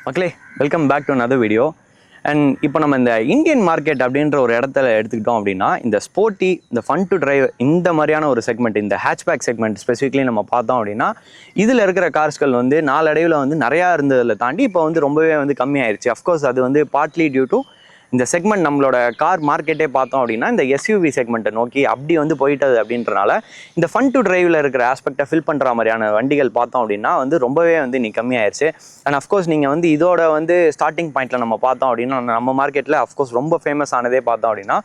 மக்களே welcome back to another video. And இப்போ நம்ம இந்த இந்தியன் மார்க்கெட் அப்படின்ற ஒரு இடத்துல எடுத்துக்கிட்டோம் அப்படின்னா இந்த ஸ்போர்ட்டி, இந்த ஃபன் டு டிரைவ் இந்த மாதிரியான ஒரு செக்மெண்ட், இந்த ஹேட்ச்பேக் செக்மெண்ட் ஸ்பெசிஃபிக்லி நம்ம பார்த்தோம் அப்படின்னா இதில் இருக்கிற கார்ஸ்கள் வந்து நாளடைவில் வந்து நிறையா இருந்ததில் தாண்டி இப்போ வந்து ரொம்பவே வந்து கம்மியாயிருச்சு. அஃப்கோர்ஸ் அது வந்து பார்ட்லி டியூ டு இந்த செக்மெண்ட் நம்மளோட கார் மார்க்கெட்டே பார்த்தோம் அப்படின்னா இந்த எஸ்யூவி செக்மெண்ட்டை நோக்கி அப்படி வந்து போயிட்டது அப்படின்றனால இந்த ஃபன் டு டிரைவில் இருக்கிற ஆஸ்பெக்டை ஃபில் பண்ணுற மாதிரியான வண்டிகள் பார்த்தோம் அப்படின்னா வந்து ரொம்பவே வந்து இன்னைக்கு கம்மியாயிருச்சு. அண்ட் அஃப்கோர்ஸ் நீங்கள் வந்து இதோட வந்து ஸ்டார்டிங் பாயிண்ட்டில் நம்ம பார்த்தோம் அப்படின்னா நம்ம மார்க்கெட்டில் அஃப்கோர்ஸ் ரொம்ப ஃபேமஸ் ஆனதே பார்த்தோம் அப்படின்னா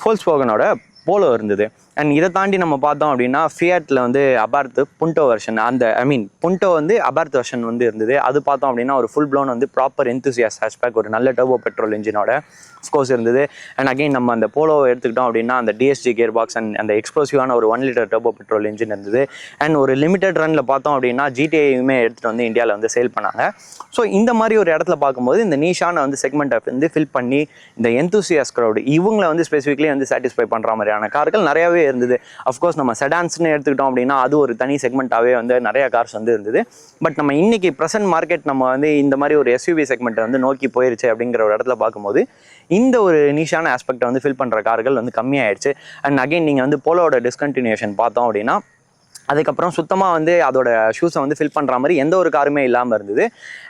ஃபோல்க்ஸ்வாகனோட போலோ இருந்தது. அண்ட் இதை தாண்டி நம்ம பார்த்தோம் அப்படின்னா ஃபியட்டில் வந்து அபார்த் புண்டோ வெர்ஷன், புண்டோ வந்து அபார்த் வெர்ஷன் வந்து இருந்தது. அது பார்த்தோம் அப்படின்னா ஒரு ஃபுல் ப்ளோன் வந்து ப்ராப்பர் என்தூசியாஸ் ஹேட்ச்பேக், ஒரு நல்ல டர்போ பெட்ரோல் இன்ஜினோட அஃப்கோர்ஸ் இருந்தது. அண்ட் அகைன் நம்ம அந்த போலோவை எடுத்துக்கிட்டோம் அப்படின்னா அந்த டிஎஸ்ஜி கியர் பாக்ஸ் அண்ட் அந்த எக்ஸ்ப்ளோசிவான ஒரு 1 லிட்டர் டர்போ பெட்ரோல் இன்ஜின் இருந்தது. அண்ட் ஒரு லிமிடெட் ரனில் பார்த்தோம் அப்படின்னா ஜிடிஐயுமே எடுத்துகிட்டு வந்து இந்தியாவில் வந்து சேல் பண்ணாங்க. ஸோ இந்த மாதிரி ஒரு இடத்துல பார்க்கும்போது இந்த நீஷான வந்து செக்மெண்ட்டை வந்து ஃபில் பண்ணி இந்த என்தூசியாஸ் க்ரௌடு இவங்களை வந்து ஸ்பெசிஃபிக்லி வந்து சாட்டிஸ்ஃபை பண்ணுற மாதிரியான கார்கள் நிறையாவே இருந்தது. அஃப்கோர்ஸ் நம்ம செடான்ஸ்னு எடுத்துக்கிட்டோம் அப்படின்னா அது ஒரு தனி செக்மெண்ட்டாகவே வந்து நிறைய கார்ஸ் வந்து இருந்தது. பட் நம்ம இன்னைக்கு ப்ரெசென்ட் மார்க்கெட் நம்ம வந்து இந்த மாதிரி ஒரு எஸ்யூவி செக்மெண்ட்டை வந்து நோக்கி போயிருச்சு அப்படிங்கிற ஒரு இடத்துல பார்க்கும்போது இந்த ஒரு நிஷான ஆஸ்பெக்டை வந்து ஃபில் பண்ணுற கார்கள் வந்து கம்மியாயிடுச்சு. அண்ட் அகைன் நீங்கள் வந்து போலோட டிஸ்கண்டினியூஷன் பார்த்தோம் அப்படின்னா அதுக்கப்புறம் சுத்தமாக வந்து அதோட ஷூஸை வந்து ஃபில் பண்ணுற மாதிரி எந்த ஒரு காருமே இல்லாமல் இருந்தது.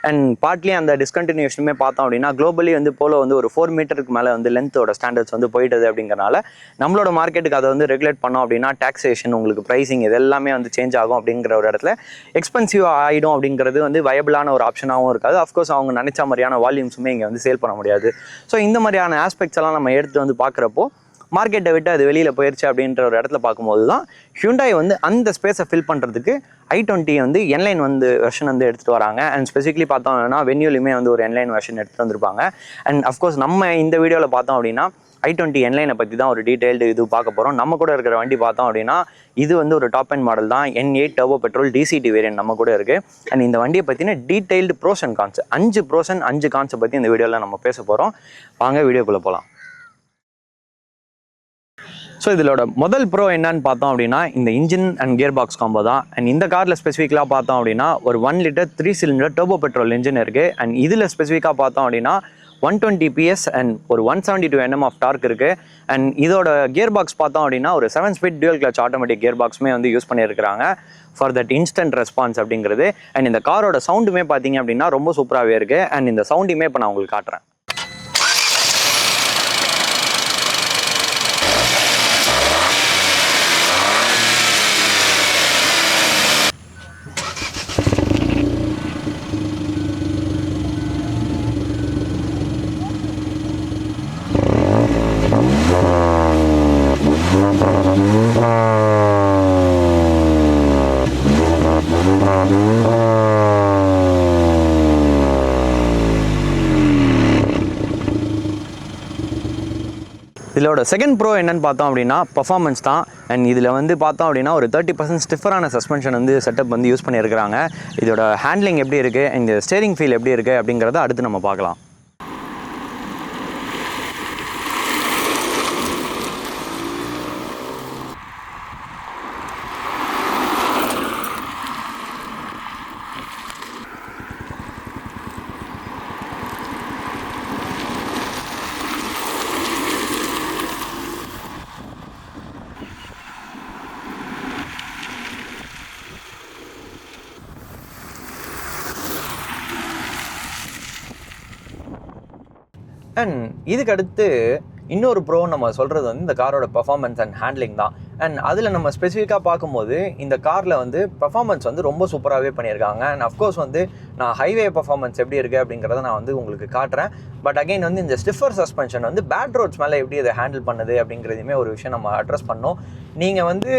அண்ட் பார்ட்லி அந்த டிஸ்கண்டினியூஷனுமே பார்த்தோம் அப்படின்னா குளோபலி வந்து போலோ வந்து ஒரு 4 மீட்டருக்கு மேலே வந்து லென்த்தோட ஸ்டாண்டர்ட்ஸ் வந்து போயிட்டது. அப்படிங்கிறனால நம்மளோட மார்க்கெட்டுக்கு அதை வந்து ரெகுலேட் பண்ணோம் அப்படின்னா டாக்ஸேஷன், உங்களுக்கு ப்ரைஸிங் இது எல்லாமே வந்து சேஞ்ச் ஆகும். அப்படிங்கிற ஒரு இடத்துல எக்ஸ்பென்சிவாக ஆகிடும். அப்படிங்கிறது வந்து வயபிளான ஒரு ஆப்ஷனாகவும் இருக்காது. அஃப்கோர்ஸ் அவங்க நினச்ச மாதிரியான வால்யூம்ஸுமே இங்கே வந்து சேல் பண்ண முடியாது. ஸோ இந்த மாதிரியான ஆஸ்பெக்ட்ஸ் எல்லாம் நம்ம எடுத்துகிட்டு வந்து பார்க்குறப்போ மார்க்கெட்டை விட்டு அது வெளியில் போயிடுச்சு அப்படின்ற ஒரு இடத்துல பார்க்கும்போது தான் ஹியூண்டாய் வந்து அந்த ஸ்பேஸை ஃபில் பண்ணுறதுக்கு i20 வந்து என்லைன் வந்து வெர்ஷன் வந்து எடுத்துகிட்டு வராங்க. அண்ட் ஸ்பெசிஃபிக்லி பார்த்தோம்னா வென்யூலையுமே வந்து ஒரு என்லைன் வெர்ஷன் எடுத்துகிட்டு வந்திருப்பாங்க. அண்ட் அஃப்கோர்ஸ் நம்ம இந்த வீடியோவில் பார்த்தோம் அப்படின்னா i20 என்லைனை பற்றி தான் ஒரு டீட்டெயில்டு இது பார்க்க போகிறோம். நம்ம கூட இருக்கிற வண்டி பார்த்தோம் அப்படின்னா இது வந்து ஒரு டாப் அண்ட் மாடல் தான், N8 turbo petrol DCT variant நம்ம கூட இருக்குது. அண்ட் இந்த வண்டியை பற்றின detailed pros and cons 5 pros and 5 கான்ஸை பற்றி இந்த வீடியோவில் நம்ம பேச போகிறோம். வாங்க வீடியோக்குள்ளே போகலாம். ஸோ இதோட முதல் ப்ரோ என்னன்னு பார்த்தோம் அப்படின்னா இந்த engine and gear box combo தான். அண்ட் இந்த காரில் ஸ்பெசிஃபிக்காக பார்த்தோம் அப்படின்னா ஒரு 1 litre 3 cylinder turbo petrol engine இருக்குது. அண்ட் இதில் ஸ்பெசிஃபிக்காக பார்த்தோம் அப்படின்னா 120 PS அண்ட் ஒரு 172 Nm ஆஃப் டார்க் இருக்குது. அண்ட் இதோட கியர் பாக்ஸ் பார்த்தோம் அப்படின்னா ஒரு 7 speed dual clutch automatic gear பாக்ஸுமே வந்து யூஸ் பண்ணியிருக்கிறாங்க ஃபார் தட் இன்ஸ்டன்ட் ரெஸ்பான்ஸ் அப்படிங்கிறது. அண்ட் இந்த காரோட சவுண்டுமே பார்த்தீங்க அப்படின்னா ரொம்ப சூப்பராகவே இருக்குது. அண்ட் இந்த சவுண்டுமே இப்போ நான் உங்களுக்கு காட்டுறேன். இதோட செகண்ட் ப்ரோ என்னன்னு பார்த்தோம் அப்படின்னா பர்ஃபார்மன்ஸ் தான். அண்ட் இதில் வந்து பார்த்தோம் அப்படின்னா ஒரு 30% ஸ்டிஃபரான சஸ்பென்ஷன் வந்து செட்டப் வந்து யூஸ் பண்ணியிருக்கிறாங்க. இதோட ஹேண்ட்லிங் எப்படி இருக்குது, இந்த ஸ்டேரிங் ஃபீல் எப்படி இருக்குது அப்படிங்கிறத அடுத்து நம்ம பார்க்கலாம். அண்ட் இதுக்கு அடுத்து இன்னொரு ப்ரோ நம்ம சொல்கிறது வந்து இந்த காரோட பர்ஃபார்மன்ஸ் அண்ட் ஹேண்ட்லிங் தான். அண்ட் அதில் நம்ம ஸ்பெசிஃபிக்காக பார்க்கும்போது இந்த காரில் வந்து பர்ஃபார்மன்ஸ் வந்து ரொம்ப சூப்பராகவே பண்ணியிருக்காங்க. அண்ட் அஃப்கோர்ஸ் வந்து நான் ஹைவே பர்ஃபார்மன்ஸ் எப்படி இருக்குது அப்படிங்கிறத நான் வந்து உங்களுக்கு காட்டுறேன். பட் அகைன் வந்து இந்த ஸ்டிஃபர் சஸ்பென்ஷன் வந்து பேட் ரோட்ஸ் மேலே எப்படி அதை ஹேண்டில் பண்ணுது அப்படிங்கிறதுமே ஒரு விஷயம் நம்ம அட்ரஸ் பண்ணோம். நீங்கள் வந்து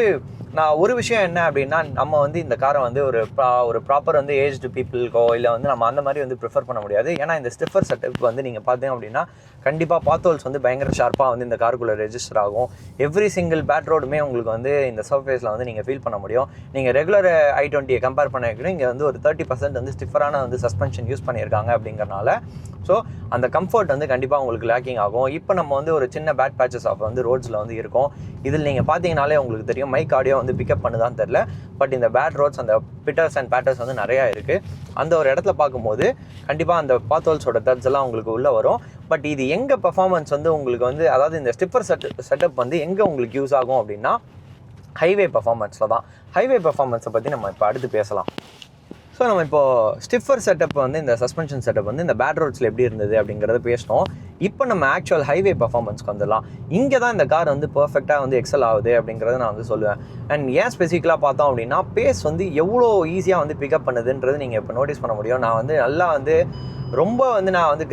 நான் ஒரு விஷயம் என்ன அப்படின்னா நம்ம வந்து இந்த காரை வந்து ஒரு ப்ராப்பர் வந்து ஏஜ்டு பீப்புளுக்கோ இல்லை வந்து நம்ம அந்த மாதிரி வந்து ப்ரிஃபர் பண்ண முடியாது. ஏன்னா இந்த ஸ்டிஃபர் செட்டப் வந்து நீங்கள் பார்த்தீங்க அப்படின்னா கண்டிப்பாக பாத்தோல்ஸ் வந்து பயங்கர ஷார்ப்பாக வந்து இந்த காருக்குள்ளே ரெஜிஸ்டர் ஆகும். எவ்ரி சிங்கிள் பேட் ரோடுமே உங்களுக்கு வந்து இந்த சர்ஃபேஸில் வந்து நீங்கள் ஃபீல் பண்ண முடியும். நீங்கள் ரெகுலர் i20 கம்பேர் பண்ண வைக்கணும், இங்கே வந்து ஒரு 30% வந்து ஸ்டிஃபரான சூப்பரான வந்து சஸ்பென்ஷன் யூஸ் பண்ணியிருக்காங்க அப்படிங்கிறனால ஸோ அந்த கம்ஃபர்ட் வந்து கண்டிப்பாக உங்களுக்கு லேக்கிங் ஆகும். இப்போ நம்ம வந்து ஒரு சின்ன பேட் பேச்சஸ் ஆஃப் வந்து ரோட்ஸில் வந்து இருக்கும். இதில் நீங்கள் பார்த்தீங்கனாலே உங்களுக்கு தெரியும் மைக் ஆடியோ வந்து பிக்கப் பண்ணுதான்னு தெரில. பட் இந்த பேட் ரோட்ஸ் அந்த பிட்டர்ஸ் அண்ட் பேட்டர்ஸ் வந்து நிறையா இருக்குது. அந்த ஒரு இடத்துல பார்க்கும்போது கண்டிப்பாக அந்த பாத்ஹோல்ஸோட தட்ஸ் எல்லாம் உங்களுக்கு உள்ளே வரும். பட் இது எங்கே பெர்ஃபார்மன்ஸ் வந்து உங்களுக்கு வந்து அதாவது இந்த ஸ்டிப்பர் செட்டப் வந்து எங்கே உங்களுக்கு யூஸ் ஆகும் அப்படின்னா ஹைவே பெர்ஃபார்மன்ஸில் தான். ஹைவே பெர்ஃபார்மன்ஸை பற்றி நம்ம இப்போ அடுத்து பேசலாம். ஸோ நம்ம இப்போது ஸ்டிஃபர் செட்டப் வந்து இந்த சஸ்பென்ஷன் செட்டப் வந்து இந்த பேட் ரோட்ஸில் எப்படி இருந்தது அப்படிங்கிறத பேசணும். இப்போ நம்ம ஆக்சுவல் ஹைவே பர்ஃபார்மன்ஸ்க்கு வந்துடலாம். இங்கே தான் இந்த கார் வந்து பர்ஃபெக்டாக வந்து எக்ஸல் ஆகுது அப்படிங்கிறத நான் வந்து சொல்லுவேன். அண்ட் ஏன் ஸ்பெசிஃபிக்கலாக பார்த்தோம் அப்படின்னா பேஸ் வந்து எவ்வளோ ஈஸியாக வந்து பிக்கப் பண்ணுதுன்றது நீங்கள் இப்போ நோட்டீஸ் பண்ண முடியும். நான் வந்து நல்லா வந்து ரொம்ப வந்து நான் வந்து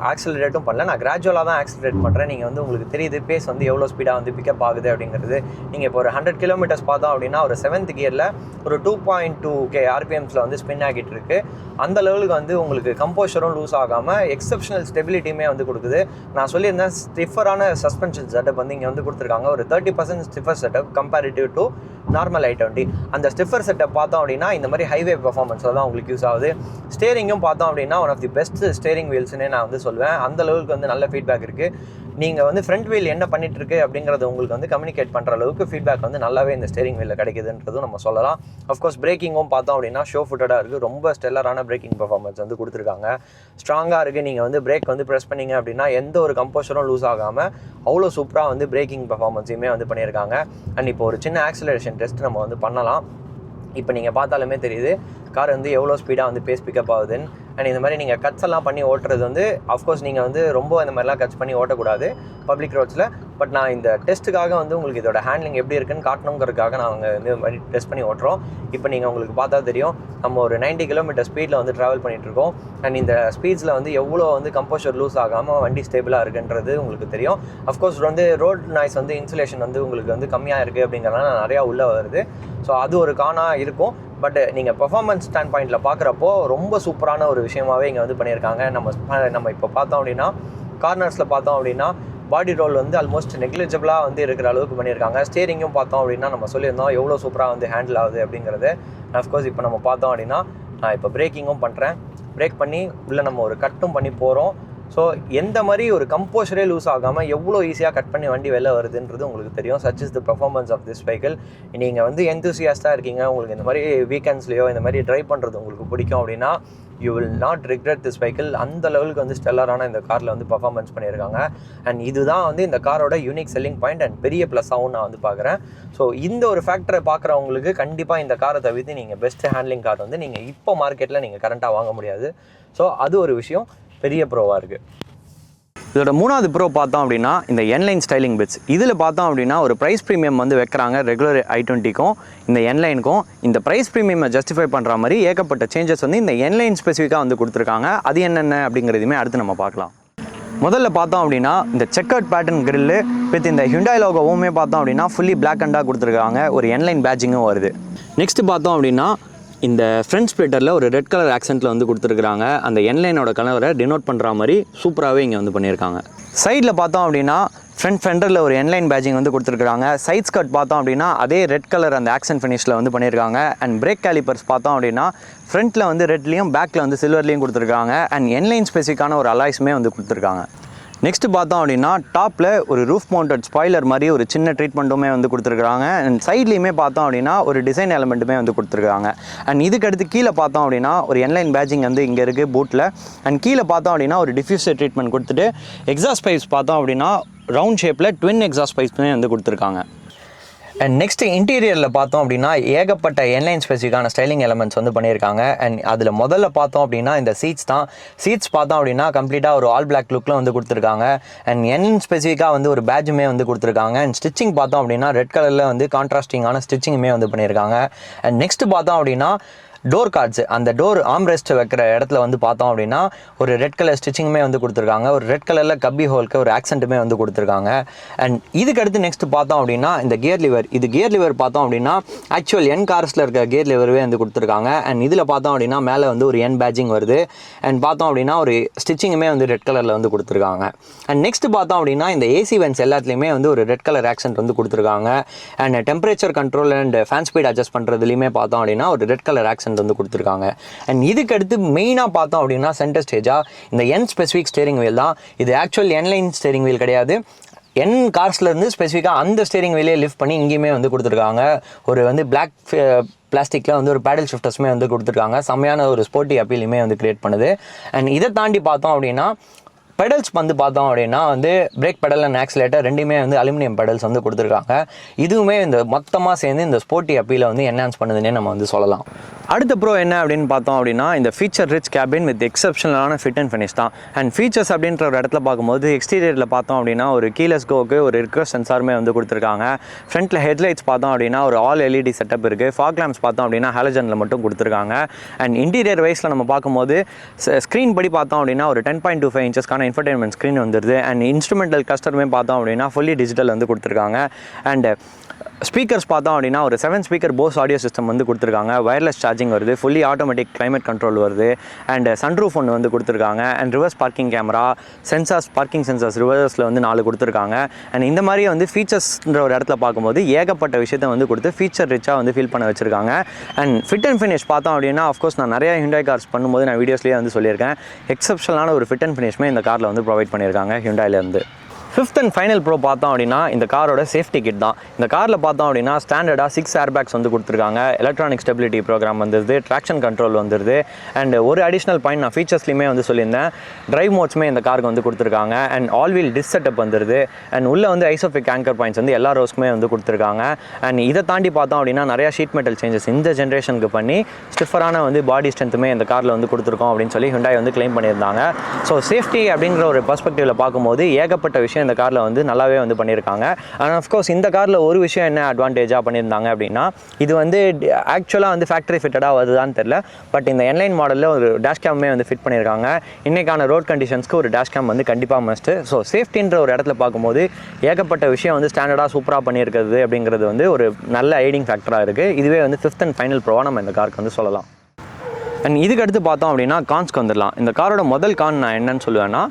ஆக்சிலரேட்டும் பண்ணல, நான் கிராஜுவலாக தான் ஆக்சிலரேட் பண்ணுறேன். நீங்கள் வந்து உங்களுக்கு தெரியுது பேஸ் வந்து எவ்வளோ ஸ்பீடாக வந்து பிக்கப் ஆகுது அப்படிங்கிறது. நீங்கள் இப்போ ஒரு 100 கிலோமீட்டர்ஸ் பார்த்தோம் அப்படின்னா ஒரு 7th கியரில் ஒரு 2.2K RPMஸில் வந்து ஸ்பின் ஆகிட்டு இருக்கு. அந்த லெவலுக்கு வந்து உங்களுக்கு கம்போஷரும் லூஸ் ஆகாமல் எக்ஸப்ஷனல் ஸ்டெபிலிட்டியுமே வந்து கொடுக்குது. நான் சொல்லியிருந்தேன் ஸ்டிஃபரான சஸ்பென்ஷன் செட்டப் வந்து இங்கே வந்து கொடுத்துருக்காங்க. ஒரு 30% stiffer setup comparative to normal i20. அந்த ஸ்டிஃபர் செட்டப் பார்த்தோம் அப்படின்னா இந்த மாதிரி ஹைவே பர்ஃபார்மன்ஸில் தான் உங்களுக்கு யூஸ் ஆகுது. ஸ்டேரிங்கும் பார்த்தோம் அப்படின்னா one of the best steering வீல்ஸ்னே நான் வந்து சொல்லுவேன். அந்த லெவலுக்கு வந்து நல்ல ஃபீட்பேக் இருக்குது. நீங்கள் வந்து ஃப்ரண்ட் வீல் என்ன பண்ணிட்டு இருக்கு அப்படிங்கிறது உங்களுக்கு வந்து கம்யூனிகேட் பண்ணுற அளவுக்கு ஃபீட்பேக் வந்து நல்லாவே இந்த ஸ்டேரிங் வீலில் கிடைக்குதுன்றதும் நம்ம சொல்லலாம். அஃப்கோர்ஸ் பிரேக்கிங்கும் பார்த்தோம் அப்படின்னா ஷோ ஃபுட்டடாக இருக்குது. ரொம்ப ஸ்டெல்லரான பிரேக்கிங் பர்ஃபார்மன்ஸ் வந்து கொடுத்துருக்காங்க. ஸ்ட்ராங்காக இருக்குது. நீங்கள் வந்து பிரேக் வந்து ப்ரெஸ் பண்ணிங்க அப்படின்னா எந்த ஒரு கம்போஷரும் லூஸ் ஆகாமல் அவ்வளோ சூப்பராக வந்து பிரேக்கிங் பர்ஃபார்மன்ஸையுமே வந்து பண்ணியிருக்காங்க. அண்ட் இப்போ ஒரு சின்ன ஆக்சிலரேஷன் டெஸ்ட் நம்ம வந்து பண்ணலாம். இப்போ நீங்கள் பார்த்தாலுமே தெரியுது கார் வந்து எவ்வளோ ஸ்பீடாக வந்து பேஸ் பிக்கப் ஆகுதுன்னு. அண்ட் இந்த மாதிரி நீங்கள் கட்ஸ் எல்லாம் பண்ணி ஓட்டுறது வந்து அஃப்கோர்ஸ் நீங்கள் வந்து ரொம்ப இந்த மாதிரிலாம் கட்ஸ் பண்ணி ஓட்டக்கூடாது பப்ளிக் ரோட்ஸில். பட் நான் இந்த டெஸ்ட்டுக்காக வந்து உங்களுக்கு இதோட ஹேண்ட்லிங் எப்படி இருக்குன்னு காட்டணுங்கிறதுக்காக நாங்கள் வந்து இந்த மாதிரி டெஸ்ட் பண்ணி ஓட்டுறோம். இப்போ நீங்கள் உங்களுக்கு பார்த்தா தெரியும் நம்ம ஒரு 90 கிலோமீட்டர் ஸ்பீடில் வந்து ட்ராவல் பண்ணிகிட்ருக்கோம். அண்ட் இந்த ஸ்பீட்ஸில் வந்து எவ்வளோ வந்து கம்போஷர் லூஸ் ஆகாமல் வண்டி ஸ்டேபிளாக இருக்குன்றது உங்களுக்கு தெரியும். அஃப்கோர்ஸ் வந்து ரோட் நாய்ஸ் வந்து இன்சுலேஷன் வந்து உங்களுக்கு வந்து கம்மியாக இருக்குது அப்படிங்கிறதுனால நிறையா உள்ளே வருது. ஸோ அது ஒரு காணாக இருக்கும். பட் நீங்கள் பெர்ஃபார்மன்ஸ் ஸ்டாண்ட் பாயிண்டில் பார்க்குறப்போ ரொம்ப சூப்பரான ஒரு விஷயமாகவே இங்கே வந்து பண்ணியிருக்காங்க. நம்ம இப்போ பார்த்தோம் அப்படின்னா கார்னர்ஸில் பார்த்தோம் அப்படின்னா பாடி ரோல் வந்து ஆல்மோஸ்ட் நெக்லிஜிபிளாக வந்து இருக்கிற அளவுக்கு பண்ணியிருக்காங்க. ஸ்டேரிங்கும் பார்த்தோம் அப்படின்னா நம்ம சொல்லியிருந்தோம் எவ்வளோ சூப்பராக வந்து ஹேண்டில் ஆகுது அப்படிங்கிறது. அஃப்கோர்ஸ் இப்போ நம்ம பார்த்தோம் அப்படின்னா நான் இப்போ பிரேக்கிங்கும் பண்ணுறேன். பிரேக் பண்ணி உள்ளே நம்ம ஒரு கட்டும் பண்ணி போகிறோம். ஸோ எந்த மாதிரி ஒரு கம்போஷரே லூஸ் ஆகாமல் எவ்வளோ ஈஸியாக கட் பண்ணி வண்டி வெளில வருதுன்றது உங்களுக்கு தெரியும். Such is the performance of this vehicle. நீங்கள் வந்து எந்தூசியாஸ்டாக இருக்கீங்க, உங்களுக்கு இந்த மாதிரி வீக்கெண்ட்ஸ்லையோ இந்த மாதிரி ட்ரைவ் பண்ணுறது உங்களுக்கு பிடிக்கும் அப்படின்னா you will not regret this vehicle. அந்த லெவலுக்கு வந்து ஸ்டெல்லரான இந்த காரில் வந்து பர்ஃபார்மன்ஸ் பண்ணியிருக்காங்க. அண்ட் இதுதான் வந்து இந்த காரோட யூனிக் செல்லிங் பாயிண்ட் அண்ட் பெரிய ப்ளஸ்ஸாகவும் நான் வந்து பார்க்குறேன். ஸோ இந்த ஒரு ஃபேக்டரை பார்க்குறவங்களுக்கு கண்டிப்பாக இந்த காரை தவிர்த்து நீங்கள் பெஸ்ட் ஹேண்ட்லிங் கார் வந்து நீங்கள் இப்போ மார்க்கெட்டில் நீங்கள் கரண்ட்டாக வாங்க முடியாது. ஸோ அது ஒரு விஷயம் பெரிய ப்ரோவாக இருக்குது. இதோட 3வது ப்ரோ பார்த்தோம் அப்படின்னா இந்த என்லைன் ஸ்டைலிங் பிட்ஸ். இதில் பார்த்தோம் அப்படின்னா ஒரு ப்ரைஸ் ப்ரீமியம் வந்து வைக்கிறாங்க ரெகுலர் i20க்கும் இந்த என்லைனுக்கும். இந்த ப்ரைஸ் ப்ரீமியமை ஜஸ்டிஃபை பண்ணுற மாதிரி ஏகப்பட்ட சேஞ்சஸ் வந்து இந்த என்லைன் ஸ்பெசிஃபிக்காக வந்து கொடுத்துருக்காங்க. அது என்னென்ன அப்படிங்கிறதுமே அடுத்து நம்ம பார்க்கலாம். முதல்ல பார்த்தோம் அப்படின்னா இந்த செக்கர்ட் பேட்டர்ன் கிரில்லு வித் இந்த ஹிண்டாய் லோகோவுமே பார்த்தோம் அப்படின்னா ஃபுல்லி பிளாக் அண்டாக கொடுத்துருக்காங்க. ஒரு என்லைன் பேட்சிங்கும் வருது. நெக்ஸ்ட் பார்த்தோம் அப்படின்னா இந்த ஃப்ரண்ட் ஸ்ப்ளிட்டரில் ஒரு ரெட் கலர் ஆக்சென்ட்டில் வந்து கொடுத்துருக்குறாங்க. அந்த என்லைனோட கலரை டினோட் பண்ணுற மாதிரி சூப்பராகவே இங்கே வந்து பண்ணியிருக்காங்க. சைடில் பார்த்தோம் அப்படின்னா ஃப்ரண்ட் ஃபெண்டரில் ஒரு என்லைன் பேட்சிங் வந்து கொடுத்துருக்காங்க. சைட் ஸ்கர்ட் பார்த்தோம் அப்படின்னா அதே ரெட் கலர் அந்த ஆக்சென்ட் ஃபினிஷில் வந்து பண்ணியிருக்காங்க. அண்ட் பிரேக் கேலிப்பர்ஸ் பார்த்தோம் அப்படின்னா ஃப்ரண்ட்டில் வந்து ரெட்லேயும் பேக்கில் வந்து சில்வர்லேயும் கொடுத்துருக்காங்க. அண்ட் என்லைன் ஸ்பெசிஃபிக்கான ஒரு அலாய்ஸுமே வந்து கொடுத்துருக்காங்க. நெக்ஸ்ட்டு பார்த்தோம் அப்படின்னா டாப்பில் ஒரு ரூஃப் மவுண்டட் ஸ்பாய்லர் மாதிரி ஒரு சின்ன ட்ரீட்மெண்ட்டுமே வந்து கொடுத்துருக்காங்க. அண்ட் சைட்லேயுமே பார்த்தோம் அப்படின்னா ஒரு டிசைன் எலமெண்ட்டுமே வந்து கொடுத்துருக்காங்க. அண்ட் இதுக்கடுத்து கீழே பார்த்தோம் அப்படின்னா ஒரு என்லைன் பேட்சிங் வந்து இங்கே இருக்குது பூட்டில். அண்ட் கீழே பார்த்தோம் அப்படின்னா ஒரு டிஃப்யூசர் ட்ரீட்மெண்ட் கொடுத்துட்டு எக்ஸாஸ்ட் பைப்ஸ் பார்த்தோம் அப்படின்னா ரவுண்ட் ஷேப்பில் ட்வின் எக்ஸாஸ்ட் பைப்ஸுமே வந்து கொடுத்துருக்காங்க. அண்ட் நெக்ஸ்ட்டு இன்டீரியரில் பார்த்தோம் அப்படின்னா ஏகப்பட்ட என்லைன் ஸ்பெசிஃபிக்கான ஸ்டைலிங் எலமெண்ட்ஸ் வந்து பண்ணியிருக்காங்க. அண்ட் அதில் முதல்ல பார்த்தோம் அப்படின்னா இந்த சீட்ஸ் தான். சீட்ஸ் பார்த்தோம் அப்படின்னா கம்ப்ளீட்டாக ஒரு ஆல் பிளாக் லுக்கில் வந்து கொடுத்துருக்காங்க. அண்ட் என்லைன் ஸ்பெசிஃபிக்காக வந்து ஒரு பேட்ஜுமே வந்து கொடுத்துருக்காங்க. அண்ட் ஸ்டிச்சிங் பார்த்தோம் அப்படின்னா ரெட் கலரில் வந்து கான்ட்ராஸ்டிங்கான ஸ்டிச்சிங்குமே வந்து பண்ணியிருக்காங்க. அண்ட் நெக்ஸ்ட்டு பார்த்தோம் அப்படின்னா டோர் கார்ட்ஸ், அந்த டோர் ஆம்ரெஸ்ட் வைக்கிற இடத்துல வந்து பார்த்தோம் அப்படின்னா ஒரு ரெட் கலர் ஸ்டிச்சிங்குமே வந்து கொடுத்துருக்காங்க. ஒரு ரெட் கலரில் கப்பி ஹோலுக்கு ஒரு ஆக்சென்ட்டுமே வந்து கொடுத்துருக்காங்க. அண்ட் இதுக்கடுத்து நெக்ஸ்ட் பார்த்தோம் அப்படின்னா இந்த கியர் லிவர். இது கியர் லிவர் பார்த்தோம் அப்படின்னா ஆக்சுவல் என் கார்ஸில் இருக்க கியர் லிவரவே வந்து கொடுத்துருக்காங்க. அண்ட் இதில் பார்த்தோம் அப்படின்னா மேலே வந்து ஒரு என் பேட்சிங் வருது. அண்ட் பார்த்தோம் அப்படின்னா ஒரு ஸ்டிச்சிங்குமே வந்து ரெட் கலரில் வந்து கொடுத்துருக்காங்க. அண்ட் நெக்ஸ்ட் பார்த்தோம் அப்படின்னா இந்த ஏசி வென்ட்ஸ் எல்லாத்துலேயுமே வந்து ஒரு ரெட் கலர் ஆக்சென்ட் வந்து கொடுத்துருக்காங்க. And temperature control and fan speed adjust பண்ணுறதுலையுமே பார்த்தோம் அப்படின்னா ஒரு ரெட் கலர் ஆக்சென்ட் ஆப்ஷன்ஸ் வந்து கொடுத்துருக்காங்க. அண்ட் இதுக்கு அடுத்து மெயினாக பார்த்தோம் அப்படின்னா சென்டர் ஸ்டேஜாக இந்த என் ஸ்பெசிஃபிக் ஸ்டேரிங் வீல் தான். இது ஆக்சுவல் என்லைன் ஸ்டேரிங் வீல் கிடையாது. என் கார்ஸ்லேருந்து ஸ்பெசிஃபிக்காக அந்த ஸ்டேரிங் வீலே லிஃப்ட் பண்ணி இங்கேயுமே வந்து கொடுத்துருக்காங்க. ஒரு வந்து பிளாக் பிளாஸ்டிக்கில் வந்து ஒரு பேடல் ஷிஃப்டர்ஸுமே வந்து கொடுத்துருக்காங்க. செம்மையான ஒரு ஸ்போர்ட்டி அப்பீலுமே வந்து கிரியேட் பண்ணுது. அண்ட் இதை தாண்டி பார்த்தோம் அப்படின்னா பெடல்ஸ் வந்து பார்த்தோம் அப்படின்னா வந்து பிரேக் பெடல் அண்ட் ஆக்சிலேட்டர் ரெண்டுமே வந்து அலுமினியம் பெடல்ஸ் வந்து கொடுத்துருக்காங்க. இதுவுமே இந்த மொத்தமாக சேர்ந்து இந்த ஸ்போர்ட்டி அப்பீலை வந்து என்ஹான்ஸ் பண்ணுதுன்னே நம்ம வந்து சொல்லலாம். அடுத்த ப்ரோ என்ன அப்படின்னு பார்த்தோம் அப்படின்னா இந்த ஃபீச்சர் ரிச் கேபின் வித் எக்ஸப்ஷனலான ஃபிட் அண்ட் ஃபினிஷ் தான். அண்ட் ஃபீச்சர்ஸ் அப்படின்ற ஒரு இடத்துல பார்க்கும்போது எக்ஸ்டீரியரில் பார்த்தோம் அப்படின்னா ஒரு கீலெஸ் கோக்கு ஒரு ரிக்வஸ்ட் சென்சாருமே வந்து கொடுத்துருக்காங்க. ஃப்ரண்ட்டில் ஹெட்லைட்ஸ் பார்த்தோம் அப்படின்னா ஒரு ஆல் எல்இடி செட்டப் இருக்குது. ஃபாக் லேம்ப்ஸ் பார்த்தோம் அப்படின்னா ஹாலஜனில் மட்டும் கொடுத்துருக்காங்க. அண்ட் இன்டீரியர் வைஸில் நம்ம பார்க்கும்போது ஸ்க்ரீன் படி பார்த்தோம் அப்படின்னா ஒரு 10.25 இன்ச்சஸ்க்கான இன்ஃபர்டைன்மெண்ட் ஸ்க்ரீன் வந்துருது. அண்ட் இன்ஸ்ட்ருமெண்டல் கிளஸ்டருமே பார்த்தோம் அப்படின்னா ஃபுல்லி டிஜிட்டல் வந்து கொடுத்துருக்காங்க. அண்ட் ஸ்பீக்கர்ஸ் பார்த்தோம் அப்படின்னா ஒரு 7 ஸ்பீக்கர் போஸ் ஆடியோ சிஸ்டம் வந்து கொடுத்துருக்காங்க. வயர்லெஸ் சார்ஜிங் வருது, ஃபுல்லி ஆட்டோமேட்டிக் கிளைமேட் கண்ட்ரோல் வருது. அண்ட் சன்ரூஃப் ஒன்று வந்து கொடுத்துருக்காங்க. And reverse parking camera, sensors, parking sensors ரிவர்ஸில் வந்து 4 கொடுத்துருக்காங்க. அண்ட் இந்த மாதிரி வந்து ஃபீச்சர்ஸ்ன்ற ஒரு இடத்துல பார்க்கும்போது ஏகப்பட்ட விஷயத்தை வந்து கொடுத்து ஃபீச்சர் ரிச்சாக வந்து ஃபீல் பண்ண வச்சுருக்காங்க. அண்ட் ஃபிட் அண்ட் ஃபினிஷ் பார்த்தோம் அப்படின்னா ஆஃப்கோர்ஸ் நான் நிறையா ஹிண்டாய் கார்ஸ் பண்ணும்போது நான் வீடியோஸ்லேயே வந்து சொல்லியிருக்கேன். எக்ஸப்ஷனலான ஒரு ஃபிட் அண்ட் ஃபினிஷ்மே இந்த காரில் வந்து ப்ரொவைட் பண்ணியிருக்காங்க ஹிண்டாயிலேருந்து. ஃபிஃப்த் அண்ட் ஃபைனல் ப்ரோ பார்த்தோம் அப்படின்னா இந்த காரோட சேஃப்டி கிட் தான். இந்த காரில் பார்த்தோம் அப்படின்னா ஸ்டாண்டர்டாக 6 ஏர் பேக்ஸ் வந்து கொடுத்துருக்காங்க. எலக்ட்ரானிக் ஸ்டெபிலிட்டி ப்ரோக்ராம் வந்துருது, ட்ராக்ஷன் கண்ட்ரோல் வந்துருது. அண்ட் ஒரு அடிஷ்னல் பாயிண்ட் நான் ஃபீச்சர்ஸ்லையுமே வந்து சொல்லியிருந்தேன், டிரைவ் மோட்ஸுமே இந்த காருக்கு வந்து கொடுத்துருக்காங்க. And all wheel disc setup வந்துருது. அண்ட் உள்ளே வந்து ஐசோஃபிக் ஆங்கர் பாயிண்ட்ஸ் வந்து எல்லா ரோஸ்க்குமே வந்து கொடுத்துருக்காங்க. அண்ட் இதை தாண்டி பார்த்தோம் அப்படின்னா நிறையா ஷீட் மெட்டல் சேஞ்சஸ் இந்த ஜென்ரேஷனுக்கு பண்ணி ஸ்டிஃபரான வந்து பாடி ஸ்ட்ரென்த்துமே இந்த காரில் வந்து கொடுத்துருக்கோம் அப்படின்னு சொல்லி ஹிண்டாய் வந்து கிளைம் பண்ணியிருந்தாங்க. ஸோ சேஃப்டி அப்படிங்கிற ஒரு பர்ஸ்பெக்டிவில் பார்க்கும்போது ஏகப்பட்ட விஷயம் இந்த காரில் வந்து நல்லாவே வந்து பண்ணியிருக்காங்க. அண்ட் ஆஃப்கோர்ஸ் இந்த காரில் ஒரு விஷயம் என்ன அட்வான்டேஜாக பண்ணியிருந்தாங்க அப்படின்னா இது வந்து ஆக்சுவலாக வந்து ஃபேக்ட்ரி ஃபிட்டடாக வருதுதான்னு தெரியல, பட் இந்த என்லைன் மாடலில் ஒரு டேஷ் கேமே வந்து ஃபிட் பண்ணியிருக்காங்க. இன்றைக்கான ரோட் கண்டிஷன்ஸ்க்கு ஒரு டேஷ் கேம் வந்து கண்டிப்பாக மஸ்ட்டு. ஸோ சேஃப்டின்ற ஒரு இடத்துல பார்க்கும்போது ஏகப்பட்ட விஷயம் வந்து ஸ்டாண்டர்டாக சூப்பராக பண்ணியிருக்கிறது அப்படிங்கிறது வந்து ஒரு நல்ல ஐடிங் ஃபேக்டராக இருக்குது. இதுவே வந்து ஃபிஃப்த் அண்ட் ஃபைனல் ப்ரோவாக நம்ம இந்த காருக்கு வந்து சொல்லலாம். அண்ட் இதுக்கு அடுத்து பார்த்தோம் அப்படின்னா கான்ஸ்க்கு வந்துடலாம். இந்த காரோட முதல் கான் நான் என்னன்னு சொல்லுவேன்னா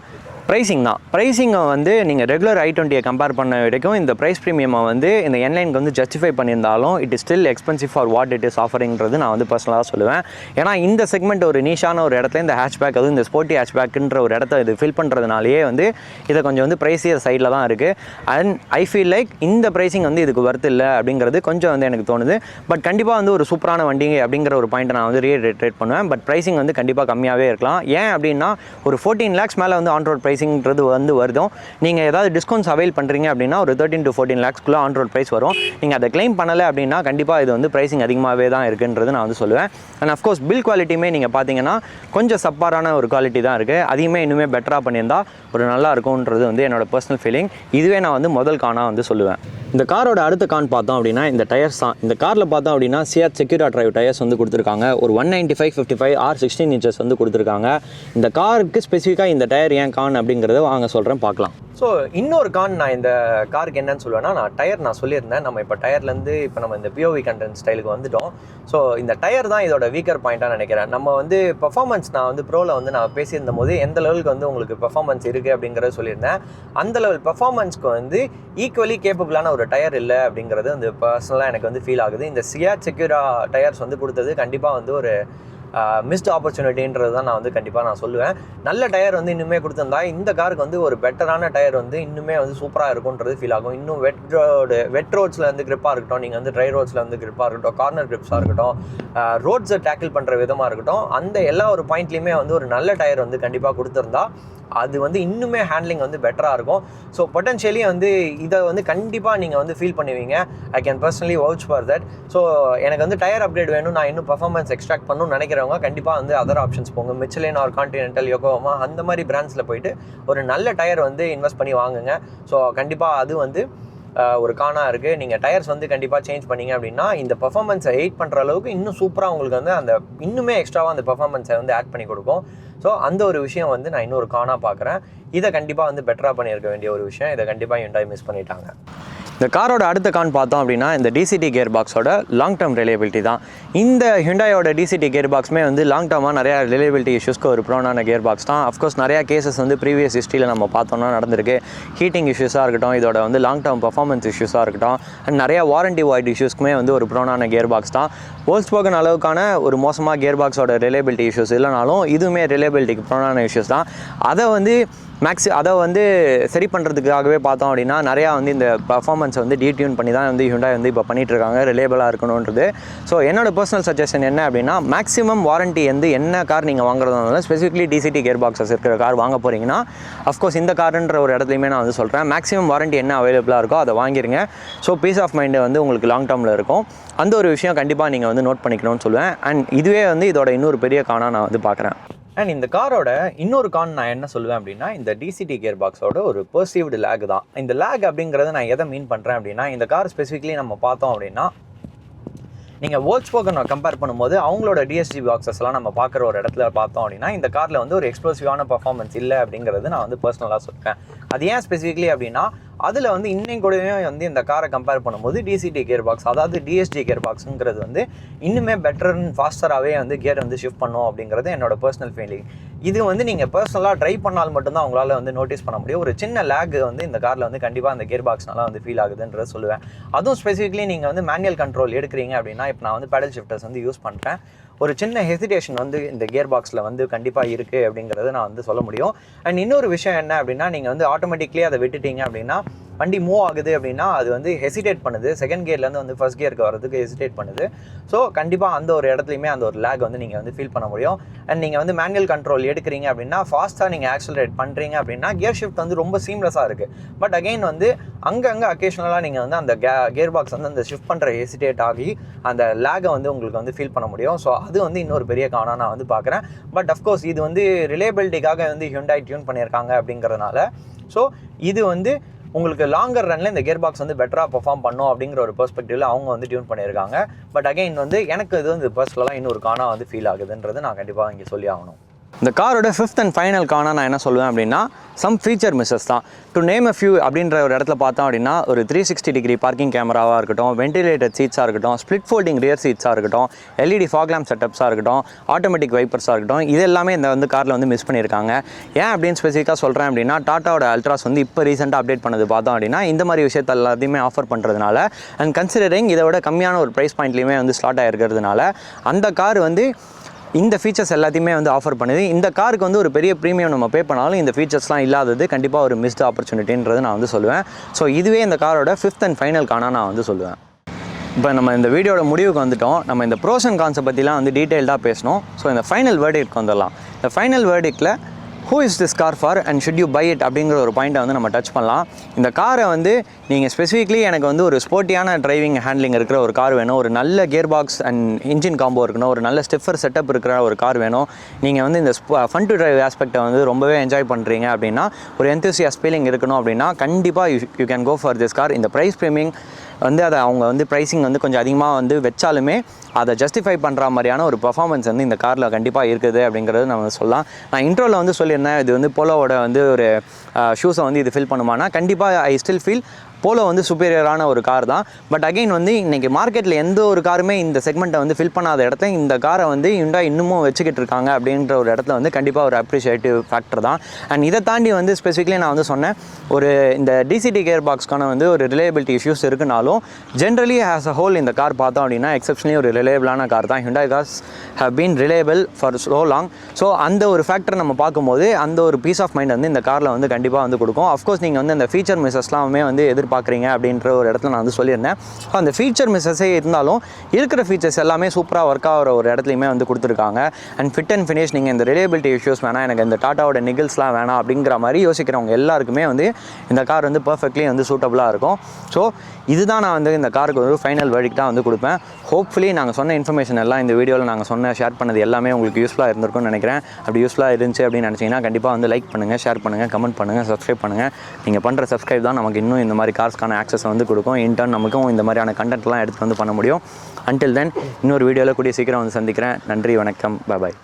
ப்ரைஸிங் தான். ப்ரைஸிங்கை வந்து நீங்கள் ரெகுலர் i20 கம்பேர் பண்ண வரைக்கும் இந்த ப்ரைஸ் ப்ரீமியமை வந்து இந்த என்லைனுக்கு வந்து ஜஸ்டிஃபை பண்ணியிருந்தாலும் it is still expensive for what it is ஆஃபரிங்கிறது நான் வந்து பர்சனலாக சொல்லுவேன். ஏன்னா இந்த செக்மெண்ட் ஒரு நீஷான ஒரு இடத்துல இந்த ஹேட்ச்பேக், அதுவும் இந்த ஸ்போர்ட்டி ஹேட்ச்பேக்குன்ற ஒரு இடத்த இது ஃபில் பண்ணுறதுனாலேயே வந்து இதை கொஞ்சம் வந்து ப்ரைஸியர் சைடில் தான் இருக்குது. அண்ட் ஐ ஃபீல் லைக் இந்த ப்ரைஸிங் வந்து இதுக்கு ஒர்த் இல்லை அப்படிங்கிறது கொஞ்சம் வந்து எனக்கு தோணுது. பட் கண்டிப்பாக வந்து ஒரு சூப்பரான வண்டி அப்படிங்கிற ஒரு பாயிண்ட்டை நான் வந்து ரீரேட் பண்ணுவேன். பட் ப்ரைஸிங் வந்து கண்டிப்பாக கம்மியாகவே இருக்கலாம். ஏன் அப்படின்னா ஒரு 14 lakhs மேலே வந்து ஆன் ரோட் ப்ரைஸிங்கிறது வந்து வருதும். நீங்கள் ஏதாவது டிஸ்கவுண்ட்ஸ் அவைல் பண்ணுறீங்க அப்படின்னா ஒரு 13 to 14 lakhsக்குள்ளே ஆன் ரோட் ப்ரைஸ் வரும். நீங்கள் அதை கிளைம் பண்ணலை அப்படின்னா கண்டிப்பாக இது வந்து ப்ரைஸிங் அதிகமாகவே தான் இருக்குன்றது நான் வந்து சொல்லுவேன். அண்ட் அஃப்கோர்ஸ் பில் குவாலிட்டியுமே நீங்கள் பார்த்தீங்கன்னா கொஞ்சம் சப்பாரான ஒரு குவாலிட்டி தான் இருக்குது. அதையுமே இன்னுமே பெட்டராக பண்ணியிருந்தா ஒரு நல்லா இருக்கும்ன்றது வந்து என்னோட பர்சனல் ஃபீலிங். இதுவே நான் வந்து முதல் கானாக வந்து சொல்லுவேன். இந்த காரோட அடுத்த கான் பார்த்தோம் அப்படின்னா இந்த டயர்ஸ் தான். இந்த காரில் பார்த்தோம் அப்படின்னா சியாட் செக்யூரா டிரைவ் டயர்ஸ் வந்து கொடுத்துருக்காங்க. ஒரு 195/55 R16 inches வந்து கொடுத்துருக்காங்க. இந்த காருக்கு ஸ்பெசிஃபிக்காக இந்த டயர் ஏன் கான் அப்படிங்கிறத வாங்க சொல்கிறேன், பார்க்கலாம். ஸோ இன்னொரு கான் நான் இந்த காருக்கு என்னன்னு சொல்லுவேன்னா, நான் சொல்லியிருந்தேன் நம்ம இப்போ டயர்லேருந்து இப்போ நம்ம இந்த பிஓவி கண்டென்ட் ஸ்டைலுக்கு வந்துட்டோம். ஸோ இந்த டயர் தான் இதோட வீக்கர் பாயிண்ட்டாக நினைக்கிறேன். நம்ம வந்து பெர்ஃபார்மன்ஸ் நான் வந்து ப்ரோவில் வந்து நான் பேசியிருந்த போது எந்த லெவலுக்கு வந்து உங்களுக்கு பெர்ஃபார்மன்ஸ் இருக்குது அப்படிங்கிறத சொல்லியிருந்தேன். அந்த லெவல் பெர்ஃபார்மன்ஸ்க்கு வந்து ஈக்குவலி கேப்பபிளான ஒரு டயர் இல்லை அப்படிங்கிறது வந்து பர்சனலாக எனக்கு வந்து ஃபீல் ஆகுது. இந்த சியாட் செக்யூரா டயர்ஸ் வந்து கொடுத்தது கண்டிப்பாக வந்து ஒரு மிஸ்ட் ஆப்பர்ச்சுனிட்டின்றது தான் நான் வந்து கண்டிப்பாக சொல்லுவேன். நல்ல டயர் வந்து இன்னுமே கொடுத்துருந்தா இந்த காருக்கு வந்து ஒரு பெட்டரான டயர் வந்து இன்னுமே வந்து சூப்பராக இருக்கும்ன்றது ஃபீல் ஆகும். இன்னும் வெட் ரோட்ஸில் வந்து கிரிப்பாக இருக்கட்டும், நீங்கள் வந்து ட்ரை ரோட்ஸில் வந்து கிரிப்பாக இருக்கட்டும், கார்னர் கிரிப்ஸாக இருக்கட்டும், ரோட்ஸை டேக்கிள் பண்ணுற விதமாக இருக்கட்டும், அந்த எல்லா ஒரு பாயிண்ட்லேயுமே வந்து ஒரு நல்ல டயர் வந்து கண்டிப்பாக கொடுத்துருந்தா அது வந்து இன்னுமே ஹேண்ட்லிங் வந்து பெட்டராக இருக்கும். ஸோ பொட்டன்ஷியலி வந்து இதை வந்து கண்டிப்பாக நீங்கள் வந்து ஃபீல் பண்ணுவீங்க. I can personally vouch for that. So எனக்கு வந்து டயர் அப்கிரேட் வேணும், நான் இன்னும் பர்ஃபார்மன்ஸ் எக்ஸ்ட்ராக்ட் பண்ணணும்னு நினைக்கிறவங்க கண்டிப்பாக வந்து அதர் ஆப்ஷன்ஸ் போங்க. மிச்சலின் ஆர் கான்டினென்டல், யோகோமா அந்த மாதிரி பிராண்ட்ஸில் போயிட்டு ஒரு நல்ல டயர் வந்து இன்வெஸ்ட் பண்ணி வாங்குங்க. ஸோ கண்டிப்பாக அது வந்து ஒரு கானாக இருக்குது. நீங்கள் டயர்ஸ் வந்து கண்டிப்பாக சேஞ்ச் பண்ணிங்க அப்படின்னா இந்த பர்ஃபார்மன்ஸை எயிட் பண்ணுற அளவுக்கு இன்னும் சூப்பராக உங்களுக்கு வந்து அந்த இன்னுமே எக்ஸ்ட்ராவாக அந்த பர்ஃபார்மன்ஸை வந்து ஆட் பண்ணி கொடுக்கும். ஸோ அந்த ஒரு விஷயம் வந்து நான் இன்னொரு கானாக பார்க்குறேன். இதை கண்டிப்பாக வந்து பெட்டராக பண்ணியிருக்க வேண்டிய ஒரு விஷயம். இதை கண்டிப்பாக ஹிண்டாய் மிஸ் பண்ணிட்டாங்க. இந்த காரோட அடுத்த கான் பார்த்தோம் அப்படின்னா இந்த டிசிடி கியர் பாக்ஸோட லாங் டேர்ம் ரிலையபிலிட்டி தான். இந்த ஹிண்டாயோட டிசிடி கியர் பாக்ஸுமே வந்து லாங் டேர்மாக நிறையா ரிலையபிலிட்டி இஷ்யூஸ்க்கு ஒரு ப்ரோனான கியர் பாக்ஸ் தான். அஃப்கோர்ஸ் நிறையா கேசஸ் வந்து ப்ரீவியஸ் ஹிஸ்ட்ரியில் நம்ம பார்த்தோம்னா நடந்திருக்கு. ஹீட்டிங் இஷ்யூஸாக இருக்கட்டும், இதோட வந்து லாங் டேர்ம் பர்ஃபார்மன்ஸ் இஷ்யூஸாக இருக்கட்டும், அண்ட் நிறையா வாரண்டி வாய்ட் இஷ்யூஸ்க்குமே வந்து ஒரு ப்ரோனான கியர் பாக்ஸ் தான். வோல்க்ஸ்வாகன் அளவுக்கான ஒரு மோசமாக கியர் பாக்ஸோட ரிலையபிலிட்டி இஷ்யூஸ் இல்லைனாலும் இதுவுமே ரிலையபிலிட்டிக்கு ப்ரோனான இஷ்யூஸ் தான். அதை வந்து சரி பண்ணுறதுக்காகவே பார்த்தோம் அப்படின்னா நிறையா வந்து இந்த பர்ஃபார்மன்ஸை வந்து டீட்யூன் பண்ணி தான் வந்து ஹிண்டாய் வந்து இப்போ பண்ணிகிட்ருக்காங்க ரிலேபிளாக இருக்கணுன்றது. ஸோ என்னோட பர்சனல் சஜஷன் என்ன அப்படின்னா, மேக்ஸிமம் வாரண்ட்டி வந்து என்ன கார் நீங்கள் வாங்குறதுனால ஸ்பெசிஃபிக்லி டிசிடி கியர் பாக்ஸஸ் இருக்கிற கார் வாங்க போகிறீங்கன்னா அஃப்கோர்ஸ் இந்த காருன்ற ஒரு இடத்துலையுமே நான் வந்து சொல்கிறேன், மேக்ஸிமம் வாரண்ட்டி என்ன அவைலபிளாக இருக்கோ அதை வாங்கிருங்க. ஸோ பீஸ் ஆஃப் மைண்டு வந்து உங்களுக்கு லாங் டேர்மில் இருக்கும். அந்த ஒரு விஷயம் கண்டிப்பாக நீங்கள் வந்து நோட் பண்ணிக்கணும்னு சொல்லுவேன். அண்ட் இதுவே வந்து இதோட இன்னொரு பெரிய கானாக நான் வந்து பார்க்குறேன். அண்ட் இந்த காரோட இன்னொரு கான் நான் என்ன சொல்லுவேன் அப்படின்னா, இந்த டிசிடி கியர் பாக்ஸோட ஒரு பெர்சீவ்டு லேக் தான். இந்த லேக் அப்படிங்கிறது நான் எதை மீன் பண்ணுறேன் அப்படின்னா, இந்த கார் ஸ்பெசிஃபிக்லி நம்ம பார்த்தோம் அப்படின்னா, நீங்கள் வோல்க்ஸ்வாகனை கம்பேர் பண்ணும்போது அவங்களோட டிஎஸ்டி பாக்ஸஸ்லாம் நம்ம பார்க்குற ஒரு இடத்துல பார்த்தோம் அப்படின்னா, இந்த காரில் வந்து ஒரு எக்ஸ்ப்ளோசிவான பர்ஃபார்மன்ஸ் இல்லை அப்படிங்கிறது நான் வந்து பர்சனலாக சொல்கிறேன். அது ஏன் ஸ்பெசிஃபிக்லி அப்படின்னா, அதில் வந்து இன்னும் கூடவே வந்து இந்த காரை கம்பேர் பண்ணும்போது டிசிடி கியர் பாக்ஸ், அதாவது டிஎஸ்டி கியர் பாக்ஸுங்கிறது வந்து இன்னுமே பெட்டர் அண்ட் ஃபாஸ்டராகவே வந்து கியர் வந்து ஷிஃப்ட் பண்ணும் அப்படிங்கிறது என்னோட பர்சனல் ஃபீலிங். இது வந்து நீங்கள் பர்சனலாக ட்ரை பண்ணால் மட்டும்தான் உங்களால் வந்து நோட்டீஸ் பண்ண முடியும். ஒரு சின்ன லேக் வந்து இந்த காரில் வந்து கண்டிப்பாக அந்த கியர் பாக்ஸ்னால வந்து ஃபீல் ஆகுதுன்றதை சொல்லுவேன். அதுவும் ஸ்பெசிஃபிக்லி நீங்கள் வந்து மேனுவல் கண்ட்ரோல் எடுக்கிறீங்க அப்படின்னா, இப்போ நான் வந்து பேடல் ஷிஃப்டர்ஸ் வந்து யூஸ் பண்ணுறேன், ஒரு சின்ன ஹெசிடேஷன் வந்து இந்த கியர் பாக்ஸில் வந்து கண்டிப்பாக இருக்குது அப்படிங்கிறத நான் வந்து சொல்ல முடியும். அண்ட் இன்னொரு விஷயம் என்ன அப்படின்னா, நீங்கள் வந்து ஆட்டோமேட்டிக்லி அதை விட்டுட்டீங்க அப்படின்னா, வண்டி மூவ் ஆகுது அப்படின்னா அது வந்து ஹெசிடேட் பண்ணுது, செகண்ட் கியர்லேருந்து வந்து ஃபர்ஸ்ட் கியருக்கு வரதுக்கு ஹெசிடேட் பண்ணுது. ஸோ கண்டிப்பாக அந்த ஒரு இடத்துலையுமே அந்த ஒரு லேக் வந்து நீங்கள் வந்து ஃபீல் பண்ண முடியும். அண்ட் நீங்கள் வந்து மேனுவல் கண்ட்ரோல் எடுக்கிறீங்க அப்படின்னா, ஃபாஸ்ட்டாக நீங்கள் ஆக்சலரேட் பண்ணுறீங்க அப்படின்னா கியர் ஷிஃப்ட் வந்து ரொம்ப சீம்லெஸ்ஸாக இருக்குது. பட் அகெயின் வந்து அங்கங்கே அக்கேஷனலாக நீங்கள் வந்து அந்த கியர் பாக்ஸ் வந்து அந்த ஷிஃப்ட் பண்ணுற ஹெசிடேட் ஆகி அந்த லேகை வந்து உங்களுக்கு வந்து ஃபீல் பண்ண முடியும். ஸோ அது வந்து இன்னொரு பெரிய காரணம் நான் வந்து பார்க்குறேன். பட் அஃப்கோர்ஸ் இது வந்து ரிலேபிலிட்டிக்காக வந்து ஹிண்டாய் டியூன் பண்ணியிருக்காங்க அப்படிங்கிறதுனால, ஸோ இது வந்து உங்களுக்கு லாங்கர் ரன்ல இந்த கியர் பாக்ஸ் வந்து பெட்டராக பெர்ஃபார்ம் பண்ணும் அப்படிங்கிற ஒரு பெர்ஸ்பெக்டிவ்ல அவங்க வந்து டியூன் பண்ணியிருக்காங்க. பட் அகைன் வந்து எனக்கு இது வந்து பர்சனலாக இன்னொரு கானா வந்து ஃபீல் ஆகுதுன்றது நான் கண்டிப்பாக இங்கே சொல்லி ஆகணும். இந்த காரோட ஃபிஃப்த் அண்ட் ஃபைனல் கானா நான் என்ன சொல்லுவேன் அப்படின்னா, சம் ஃபீச்சர் மிஸ்ஸஸ் தான். டு நேம் அ ஃபியூ அப்படின்ற ஒரு இடத்துல பார்த்தோம் அப்படின்னா, ஒரு 360 டிகிரி பார்க்கிங் கேமராவாக இருக்கட்டும், வென்டிலேட்டட் சீட்ஸாக இருக்கட்டும், ஸ்ப்ளிட் ஃபோல்டிங் ரியர் சீட்ஸாக இருக்கட்டும், எல்இடி ஃபாக் லேம்ப் செட்டப்ஸாக இருக்கட்டும், ஆட்டோமேட்டிக் வைப்பர்ஸாக இருக்கட்டும், இது எல்லாமே இந்த வந்து காரில் வந்து மிஸ் பண்ணியிருக்காங்க. ஏன் அப்படின்னு ஸ்பெசிஃபிக்காக சொல்கிறேன் அப்படின்னா, டாட்டாவோட அல்ட்ராஸ் வந்து இப்போ ரீசெண்டாக அப்டேட் பண்ணது பார்த்தோம் அப்படின்னா இந்த மாதிரி விஷயத்த எல்லாத்தையுமே ஆஃபர் பண்ணுறதுனால, அண்ட் கன்சிடரிங் இதை விட கம்மியான ஒரு ப்ரைஸ் பாயிண்ட்லேயுமே வந்து ஸ்லாட் ஆகிருக்கிறதுனால அந்த கார் வந்து இந்த ஃபீச்சர்ஸ் எல்லாத்தையுமே வந்து ஆஃபர் பண்ணுது. இந்த காருக்கு வந்து ஒரு பெரிய ப்ரீமியம் நம்ம பே பண்ணாலும் இந்த ஃபீச்சர்ஸ்லாம் இல்லாதது கண்டிப்பாக ஒரு மிஸ்டு ஆப்பர்ச்சுனிட்டின்றது நான் வந்து சொல்லுவேன். ஸோ இதுவே இந்த காரோட ஃபிஃப்த் அண்ட் ஃபைனல் கானா நான் வந்து சொல்லுவேன். இப்போ நம்ம இந்த வீடியோட முடிவுக்கு வந்துட்டோம். நம்ம இந்த ப்ரோஸ் அண்ட் கான்ஸை பற்றிலாம் வந்து டீட்டெயில்டாக பேசணும். ஸோ இந்த ஃபைனல் வேர்டிக்ட்க்கு வந்துடலாம். இந்த ஃபைனல் வேர்டிக்டில் who is this car for and should you buy it அப்படிங்கிற ஒரு பாயிண்ட்டை வந்து நம்ம டச் பண்ணலாம். இந்த காரை வந்து நீங்கள் ஸ்பெசிஃபிக்லி எனக்கு வந்து ஒரு ஸ்போர்ட்டியான டிரைவிங் ஹேண்ட்லிங் இருக்கிற ஒரு கார் வேணும், ஒரு நல்ல gear box and engine combo இருக்கணும், ஒரு நல்ல ஸ்டிஃபர் செட்டப் இருக்கிற ஒரு கார் வேணும், நீங்கள் வந்து இந்த ஃபன் டு டிரைவ் ஆஸ்பெக்டை வந்து ரொம்பவே என்ஜாய் பண்ணுறீங்க அப்படின்னா, ஒரு என்தூசியாஸ்ட் ஃபீலிங் இருக்கணும் அப்படின்னா கண்டிப்பாக you can go for this car. இந்த ப்ரைஸ் ப்ரீமியம் வந்து அதை அவங்க வந்து ப்ரைஸிங் வந்து கொஞ்சம் அதிகமாக வந்து வச்சாலுமே அதை ஜஸ்டிஃபை பண்ணுற மாதிரியான ஒரு பர்ஃபார்மன்ஸ் வந்து இந்த காரில் கண்டிப்பாக இருக்குது அப்படிங்கிறது நம்ம சொல்லலாம். நான் இன்ட்ரோவில் வந்து சொல்லியிருந்தேன், இது வந்து போலோவோட வந்து ஒரு ஷூஸை வந்து இது ஃபில் பண்ணுமானா, கண்டிப்பாக ஐ ஸ்டில் ஃபீல் போலோ வந்து சுப்பீரியரான ஒரு கார் தான். பட் அகெயின் வந்து இன்றைக்கி மார்க்கெட்டில் எந்த ஒரு காருமே இந்த செக்மெண்ட்டை வந்து ஃபில் பண்ணாத இடத்துல இந்த காரை வந்து ஹிண்டாய் இன்னமும் வச்சுக்கிட்டு இருக்காங்க அப்படின்ற ஒரு இடத்துல வந்து கண்டிப்பாக ஒரு அப்ரிஷியேட்டிவ் ஃபேக்டர் தான். அண்ட் இதை தாண்டி வந்து ஸ்பெசிஃபிக்லி நான் வந்து சொன்னேன், ஒரு இந்த டிசிடி கியர் பாக்ஸ்க்கான வந்து ஒரு ரிலையபிலிட்டி இஷ்யூஸ் இருக்குனாலும் ஜென்ரலி ஆஸ் அ ஹோல் இந்த கார் பார்த்தோம் அப்படின்னா எக்ஸப்ஷனலி ஒரு ரிலையபிளான கார் தான். Hyundai cars have been reliable for so long. So அந்த ஒரு ஃபேக்டர் நம்ம பார்க்கும்போது அந்த ஒரு பீஸ் ஆஃப் மைண்ட் வந்து இந்த காரில் வந்து கண்டிப்பாக வந்து கொடுக்கும். அஃப்கோர்ஸ் நீங்கள் வந்து அந்த ஃபீச்சர் மிஸ்ஸஸ்லாமே வந்து பார்க்குறீங்க அப்படின்ற ஒரு இடத்துல நான் வந்து சொல்லியிருந்தேன். ஸோ அந்த ஃபீச்சர் மிஸ்ஸஸே இருந்தாலும் இருக்கிற ஃபீச்சர்ஸ் எல்லாமே சூப்பராக ஒர்க் ஆகிற ஒரு இடத்துலையுமே வந்து கொடுத்துருக்காங்க. அண்ட் ஃபிட் அண்ட் ஃபினிஷ், நீங்கள் இந்த ரிலையபிலிட்டி இஷ்யூஸ் வேணாம், எனக்கு இந்த டாட்டாவோட நிகில்ஸ்லாம் வேணாம் அப்படிங்கிற மாதிரி யோசிக்கிறவங்க எல்லாருக்குமே வந்து இந்த கார் வந்து பர்ஃபெக்ட்லி வந்து சூட்டபுளாக இருக்கும். ஸோ இதுதான் நான் வந்து இந்த காருக்கு ஒரு ஃபைனல் வேர்டிக்டாக வந்து கொடுப்பேன். ஹோப்ஃபுல்லி நாங்கள் சொன்ன இன்ஃபர்மேஷன் எல்லாம் இந்த வீடியோவில் நாங்கள் ஷேர் பண்ணது எல்லாமே உங்களுக்கு யூஸ்ஃபுல்லாக இருந்திருக்கும்னு நினைக்கிறேன். அப்படி யூஸ்ஃபுல்லாக இருந்துச்சு அப்படின்னு நினச்சிங்கன்னா கண்டிப்பாக வந்து லைக் பண்ணுங்கள், ஷேர் பண்ணுங்கள், கமெண்ட் பண்ணுங்கள், சப்ஸ்கிரைப் பண்ணுங்கள். நீங்கள் பண்ணுற சப்ஸ்கிரைப் தான் நமக்கு இன்னும் இந்த மாதிரி கார்ஸ்க்கான ஆக்சஸ் வந்து கொடுக்கும். இன்டர்ன் நமக்கும் இந்த மாதிரியான கண்டென்ட்லாம் எடுத்து வந்து பண்ண முடியும். அன்டில் தென் இன்னொரு வீடியோவில் கூடிய சீக்கிரம் வந்து சந்திக்கிறேன். நன்றி, வணக்கம், பாய்.